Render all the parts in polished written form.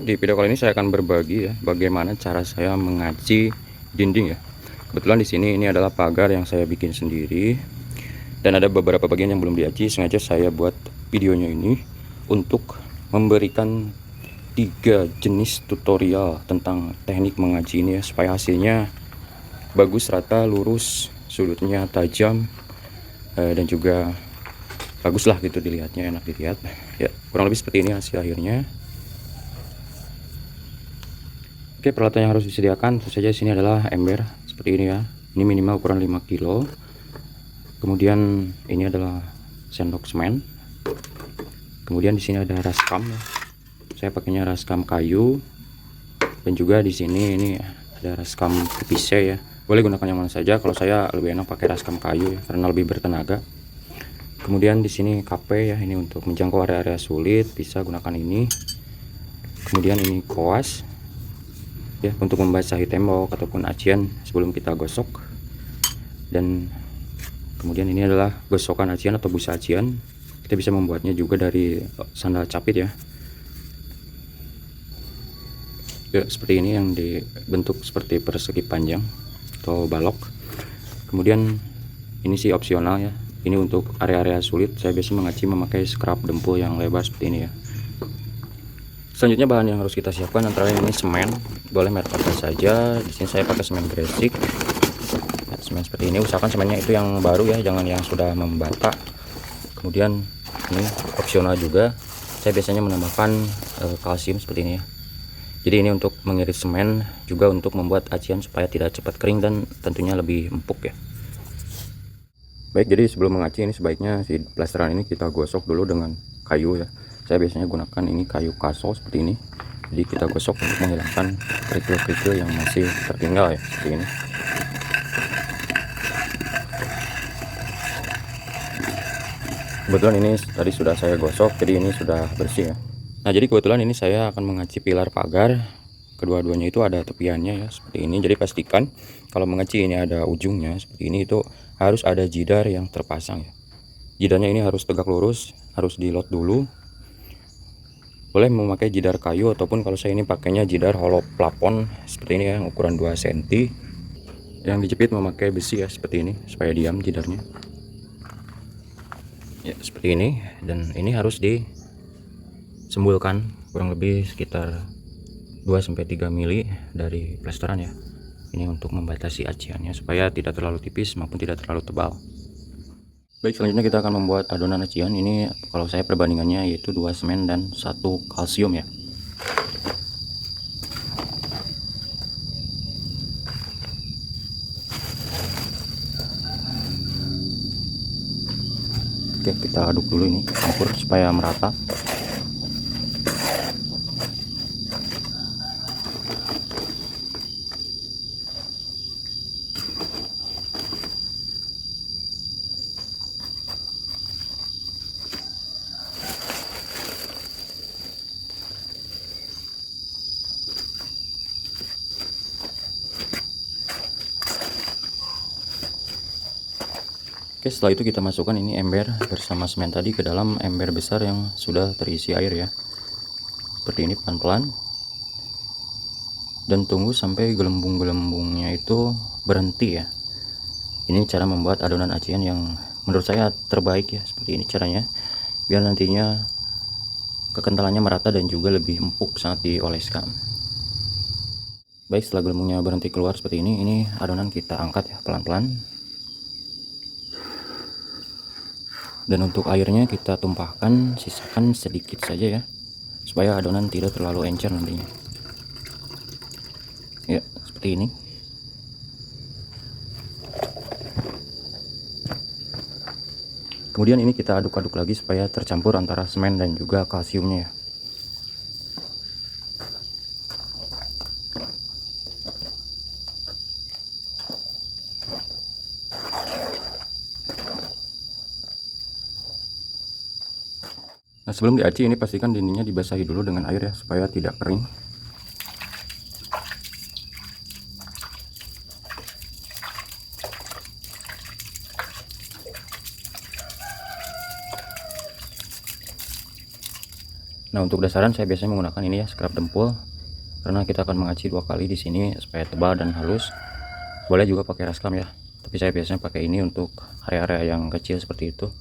Di video kali ini saya akan berbagi ya bagaimana cara saya mengaci dinding ya. Kebetulan di sini ini adalah pagar yang saya bikin sendiri dan ada beberapa bagian yang belum diaci. Sengaja saya buat videonya ini untuk memberikan 3 jenis tutorial tentang teknik mengaci ini ya, supaya hasilnya bagus, rata, lurus, sudutnya tajam, dan juga bagus lah gitu dilihatnya, enak dilihat ya. Kurang lebih seperti ini hasil akhirnya. Oke, peralatan yang harus disediakan tentu saja sini adalah ember seperti ini ya. Ini minimal ukuran 5 kilo. Kemudian ini adalah sendok semen. Kemudian di sini ada raskam ya. Saya pakainya raskam kayu. Dan juga di sini ini ada raskam PVC ya. Boleh gunakan yang mana saja. Kalau saya lebih enak pakai raskam kayu ya, karena lebih bertenaga. Kemudian di sini KP ya, ini untuk menjangkau area-area sulit, bisa gunakan ini. Kemudian ini koas ya, untuk membasahi tembok ataupun acian sebelum kita gosok. Dan kemudian ini adalah gosokan acian atau busa acian. Kita bisa membuatnya juga dari sandal capit ya. Ya, seperti ini yang dibentuk seperti persegi panjang atau balok. Kemudian ini sih opsional ya. Ini untuk area-area sulit. Saya biasa mengaci memakai scrap dempul yang lebar seperti ini ya. Selanjutnya bahan yang harus kita siapkan antara ini semen, boleh merek apa saja. Di sini saya pakai semen gresik. Ya, semen seperti ini, usahakan semennya itu yang baru ya, jangan yang sudah membata. Kemudian ini opsional juga. Saya biasanya menambahkan kalsium seperti ini ya. Jadi ini untuk mengiris semen, juga untuk membuat acian supaya tidak cepat kering dan tentunya lebih empuk ya. Baik, jadi sebelum mengaci ini sebaiknya si plesteran ini kita gosok dulu dengan kayu ya. Saya biasanya gunakan ini kayu kaso seperti ini. Jadi kita gosok untuk menghilangkan kerikil-kerikil yang masih tertinggal ya, seperti ini. Kebetulan ini tadi sudah saya gosok, jadi ini sudah bersih ya. Nah, jadi kebetulan ini saya akan mengaci pilar pagar. Kedua-duanya itu ada tepiannya ya, seperti ini. Jadi pastikan kalau mengaci ini ada ujungnya seperti ini, itu harus ada jidar yang terpasang ya. Jidarnya ini harus tegak lurus, harus dilot dulu. Boleh memakai jidar kayu ataupun kalau saya ini pakainya jidar hollow plafon seperti ini ya, ukuran 2 cm. Yang dijepit memakai besi ya, seperti ini supaya diam jidarnya. Ya, seperti ini. Dan ini harus disembulkan kurang lebih sekitar 2-3 mili dari plesteran ya. Ini untuk membatasi aciannya supaya tidak terlalu tipis maupun tidak terlalu tebal. Baik, selanjutnya kita akan membuat adonan acian. Ini kalau saya perbandingannya yaitu 2 semen dan 1 kalsium ya. Oke, kita aduk dulu ini, campur supaya merata. Oke, setelah itu kita masukkan ini ember bersama semen tadi ke dalam ember besar yang sudah terisi air ya. Seperti ini pelan-pelan. Dan tunggu sampai gelembung-gelembungnya itu berhenti ya. Ini cara membuat adonan acian yang menurut saya terbaik ya. Seperti ini caranya. Biar nantinya kekentalannya merata dan juga lebih empuk saat dioleskan. Baik, setelah gelembungnya berhenti keluar seperti ini adonan kita angkat ya pelan-pelan. Dan untuk airnya kita tumpahkan, sisakan sedikit saja ya, supaya adonan tidak terlalu encer nantinya. Ya, seperti ini. Kemudian ini kita aduk-aduk lagi supaya tercampur antara semen dan juga kalsiumnya ya. Nah, sebelum diaci ini pastikan dindingnya dibasahi dulu dengan air ya, supaya tidak kering. Nah, untuk dasaran saya biasanya menggunakan ini ya, scrap dempul, karena kita akan mengaci 2 kali di sini supaya tebal dan halus. Boleh juga pakai rascam ya, tapi saya biasanya pakai ini untuk area-area yang kecil seperti itu.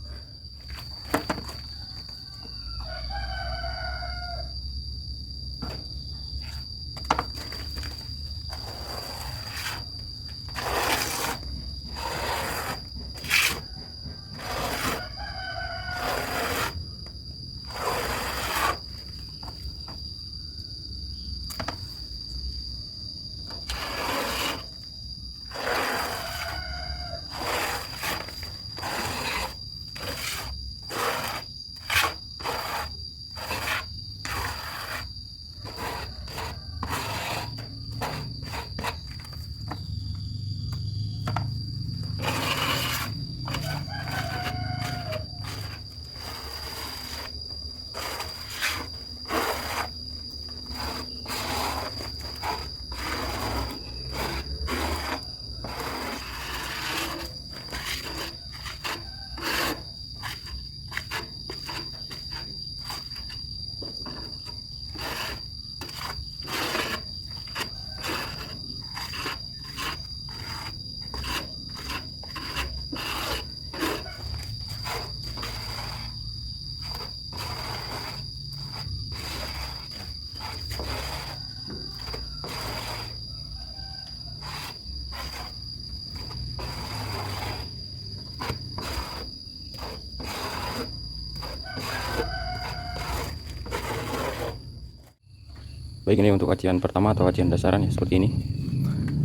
Baik, ini untuk acian pertama atau acian dasaran ya, seperti ini.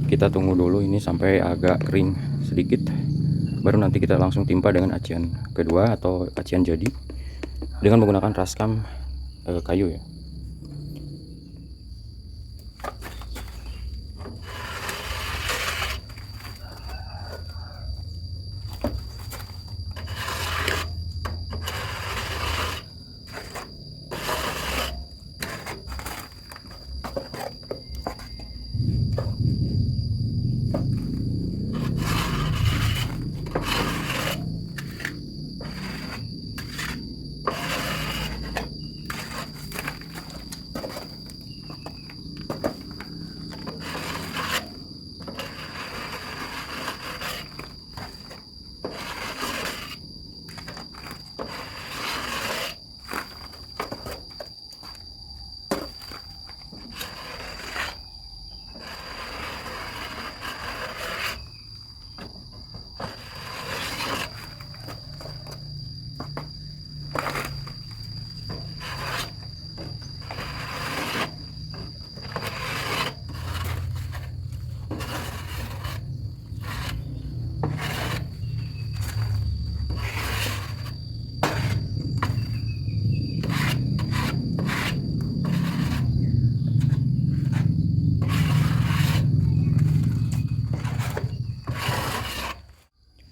Kita tunggu dulu ini sampai agak kering sedikit, baru nanti kita langsung timpa dengan acian kedua atau acian jadi dengan menggunakan rascam kayu ya.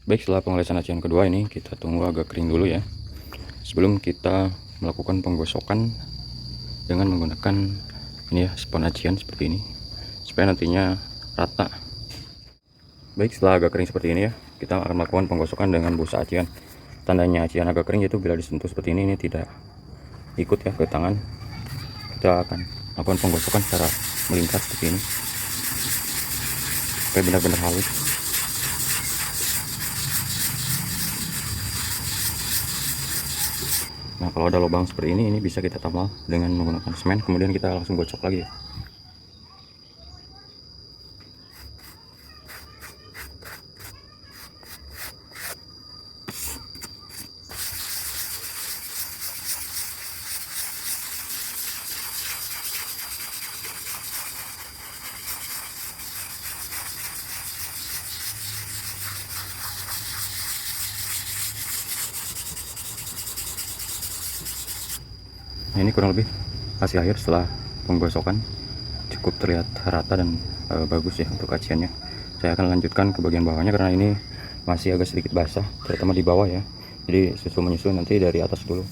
Baik, setelah pengolesan acian kedua ini kita tunggu agak kering dulu ya, sebelum kita melakukan penggosokan dengan menggunakan ini ya, spons acian seperti ini supaya nantinya rata. Baik, setelah agak kering seperti ini ya, kita akan melakukan penggosokan dengan busa acian. Tandanya acian agak kering itu bila disentuh seperti ini tidak ikut ya ke tangan. Kita akan melakukan penggosokan secara melingkar seperti ini supaya benar-benar halus. Nah, kalau ada lubang seperti ini bisa kita tambal dengan menggunakan semen, kemudian kita langsung gocok lagi ya. Nah, ini kurang lebih hasil akhir setelah penggosokan, cukup terlihat rata dan bagus ya untuk aciannya. Saya akan lanjutkan ke bagian bawahnya karena ini masih agak sedikit basah, terutama di bawah ya. Jadi susul menyusul nanti dari atas dulu.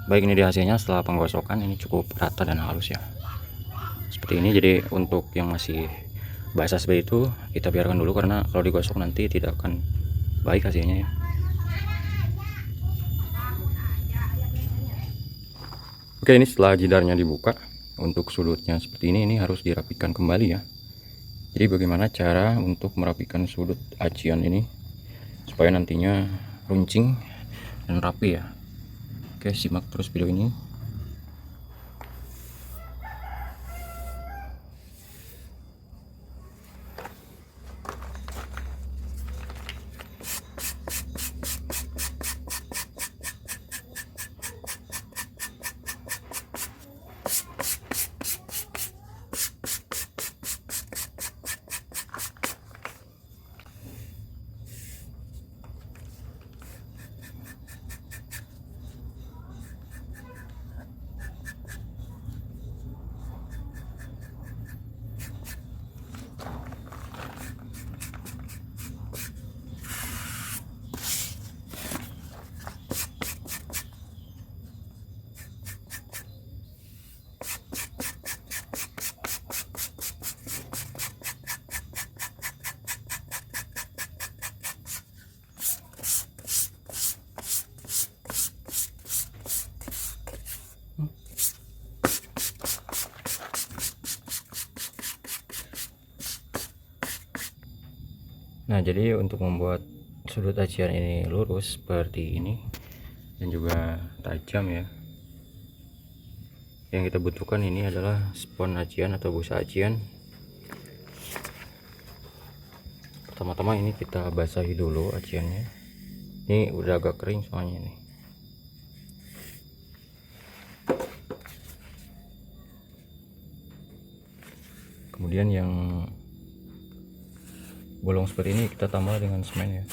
Baik, ini di hasilnya setelah penggosokan ini cukup rata dan halus ya, seperti ini. Jadi untuk yang masih basah seperti itu kita biarkan dulu, karena kalau digosok nanti tidak akan baik hasilnya ya. Oke, ini setelah jidarnya dibuka, untuk sudutnya seperti ini harus dirapikan kembali ya. Jadi bagaimana cara untuk merapikan sudut acian ini supaya nantinya runcing dan rapi ya. Oke, simak terus video ini. Nah, jadi untuk membuat sudut acian ini lurus seperti ini dan juga tajam ya, yang kita butuhkan ini adalah spon acian atau busa acian. Pertama-tama ini kita basahi dulu aciannya. Ini udah agak kering soalnya nih. Kemudian yang bolong seperti ini kita tambah dengan semen ya.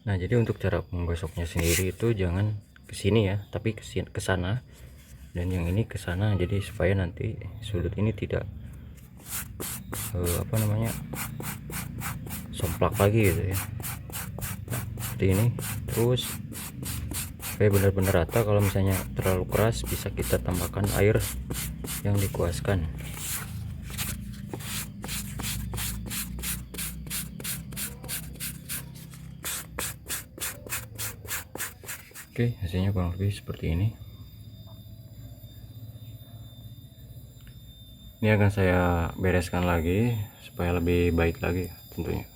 Nah, jadi untuk cara menggosoknya sendiri itu jangan ke sini ya, tapi ke sana, dan yang ini ke sana. Jadi supaya nanti sudut ini tidak apa namanya, somplak lagi gitu ya. Nah, seperti ini terus supaya benar-benar rata. Kalau misalnya terlalu keras bisa kita tambahkan air yang dikuaskan. Oke, hasilnya kurang lebih seperti ini. Ini akan saya bereskan lagi supaya lebih baik lagi tentunya.